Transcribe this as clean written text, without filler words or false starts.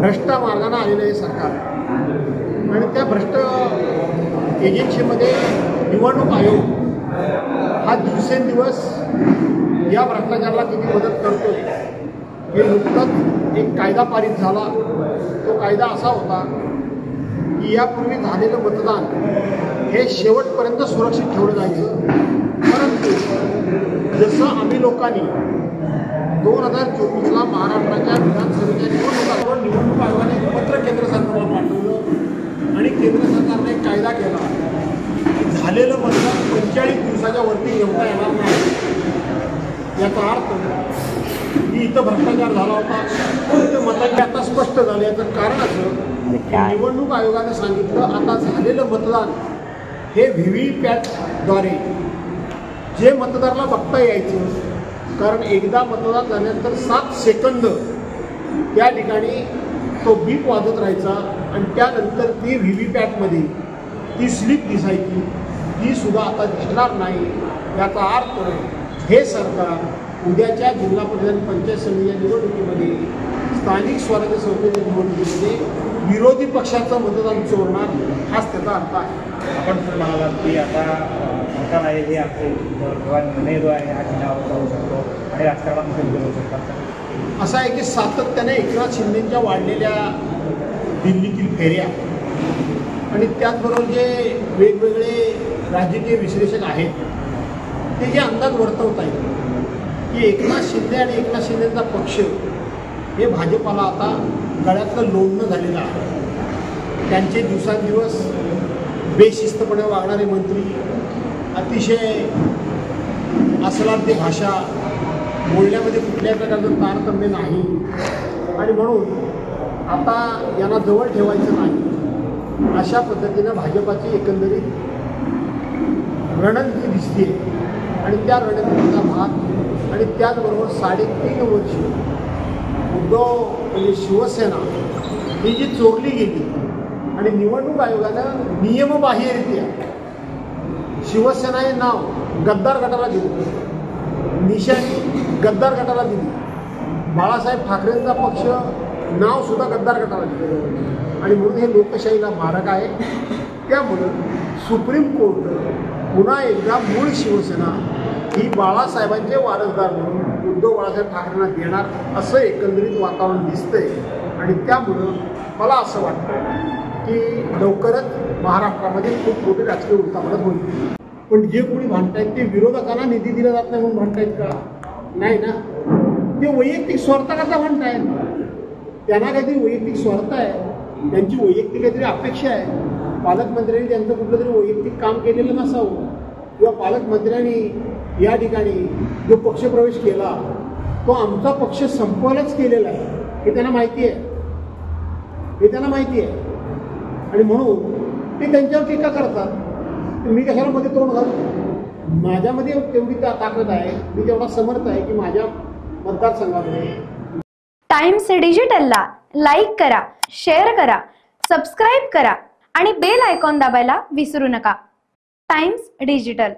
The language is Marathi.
भ्रष्ट मार्गाने आलेलं हे सरकार आणि त्या भ्रष्ट एजन्सीमध्ये निवडणूक आयोग हा दिवसेंदिवस या भ्रष्टाचाराला किती मदत करतोय हे नुकतंच एक कायदा पारित झाला। तो कायदा असा होता की यापूर्वी झालेलं मतदान हे शेवटपर्यंत सुरक्षित ठेवलं जायचं, परंतु जसं आम्ही लोकांनी 2024ला महाराष्ट्राच्या विधानसभेच्या निवडणूक आयोगाने पत्र केंद्र सरकारला पाठवलं आणि केंद्र सरकारने एक कायदा केला की झालेलं मतदान 45 दिवसाच्या वरती घेता येणार नाही। याचा अर्थ की इथं भ्रष्टाचार झाला होता, ते मतदान आता स्पष्ट झालं। याचं कारण असं निवडणूक आयोगाने सांगितलं आता झालेलं मतदान हे व्हीव्हीपॅटद्वारे जे मतदाराला बघता यायचं, कारण एकदा मतदान झाल्यानंतर 7 सेकंद त्या ठिकाणी तो बीप वाजत राहायचा आणि त्यानंतर ती व्हीव्हीपॅटमध्ये ती स्लिप दिसायची, ती सुद्धा आता दिसणार नाही। याचा अर्थ हे सरकार उद्याच्या जिल्हा परिषद पंचायत समितीच्या निवडणुकीमध्ये स्थानिक स्वराज्य संस्थेच्या निवडणुकीमध्ये विरोधी पक्षाचं मतदान चोरणार, हाच त्याचा अर्थ आहे। आपण म्हणालात की आता सरकार आहे हे आपले निर्णय जो आहे हा चिन्हावर करू शकतो आणि राजकारणात करू शकतात। असं आहे की सातत्याने एकनाथ शिंदेंच्या वाढलेल्या दिल्लीतील फेऱ्या आणि त्याचबरोबर जे वेगवेगळे राजकीय विश्लेषक आहेत ते जे अंदाज वर्तवत आहेत की एकनाथ शिंदे आणि एकनाथ शिंदेचा पक्ष हे भाजपाला आता गळ्यातलं लोणनं झालेलं आहे। त्यांचे दिवसांदिवस बेशिस्तपणे वागणारे मंत्री, अतिशय अस्लाद्य भाषा, बोलण्यामध्ये कुठल्याही प्रकारचं तारतम्य नाही आणि म्हणून आता यांना जवळ ठेवायचं नाही, अशा पद्धतीनं भाजपाची एकंदरीत रणनीती दिसते आणि त्या रणनीतीचा भाग आणि त्याचबरोबर 3.5 वर्ष उद्धव म्हणजे शिवसेना ही जी चोरली गेली आणि निवडणूक आयोगानं नियमबाह्यरित्या शिवसेना हे नाव गद्दार गटाला दिलं, निशाणी गद्दार गटाला दिली, बाळासाहेब ठाकरेंचा पक्ष नावसुद्धा गद्दार गटाला दिलं आणि म्हणून हे लोकशाहीला मारक आहे। त्यामुळं सुप्रीम कोर्ट पुन्हा एकदा मूळ शिवसेना ही बाळासाहेबांचे वारसदार म्हणून उद्धव बाळासाहेब ठाकरेंना देणार असं एकंदरीत वातावरण दिसतंय आणि त्यामुळं मला असं वाटतं की लवकरच महाराष्ट्रामध्ये खूप मोठी राजकीय उलथापालथ होईल। पण जे कोणी भांडतायत ते विरोधकांना निधी दिला जात नाही म्हणून भांडतायत का? नाही ना, ते वैयक्तिक स्वार्थाकरता भांडतायत। त्यांना काहीतरी वैयक्तिक स्वार्थ आहे, त्यांची वैयक्तिक काहीतरी अपेक्षा आहे। पालकमंत्र्यांनी त्यांचं कुठलं तरी वैयक्तिक काम केलेलं नसावं किंवा पालकमंत्र्यांनी या ठिकाणी जो पक्षप्रवेश केला तो आमचा पक्ष संपवायलाच केलेला आहे हे त्यांना माहिती आहे, हे त्यांना माहिती आहे आणि म्हणून ते त्यांच्यावर टीका करतात। मी कशाला मध्ये तोंड घालू? माझ्यामध्ये तेवढी ताकद आहे, मी तेवढा समर्थ आहे की माझ्या मतदारसंघामध्ये टाइम्स डिजिटलला लाईक करा, शेअर करा, सबस्क्राईब करा आणि बेल आयकॉन दाबायला विसरू नका। Times digital.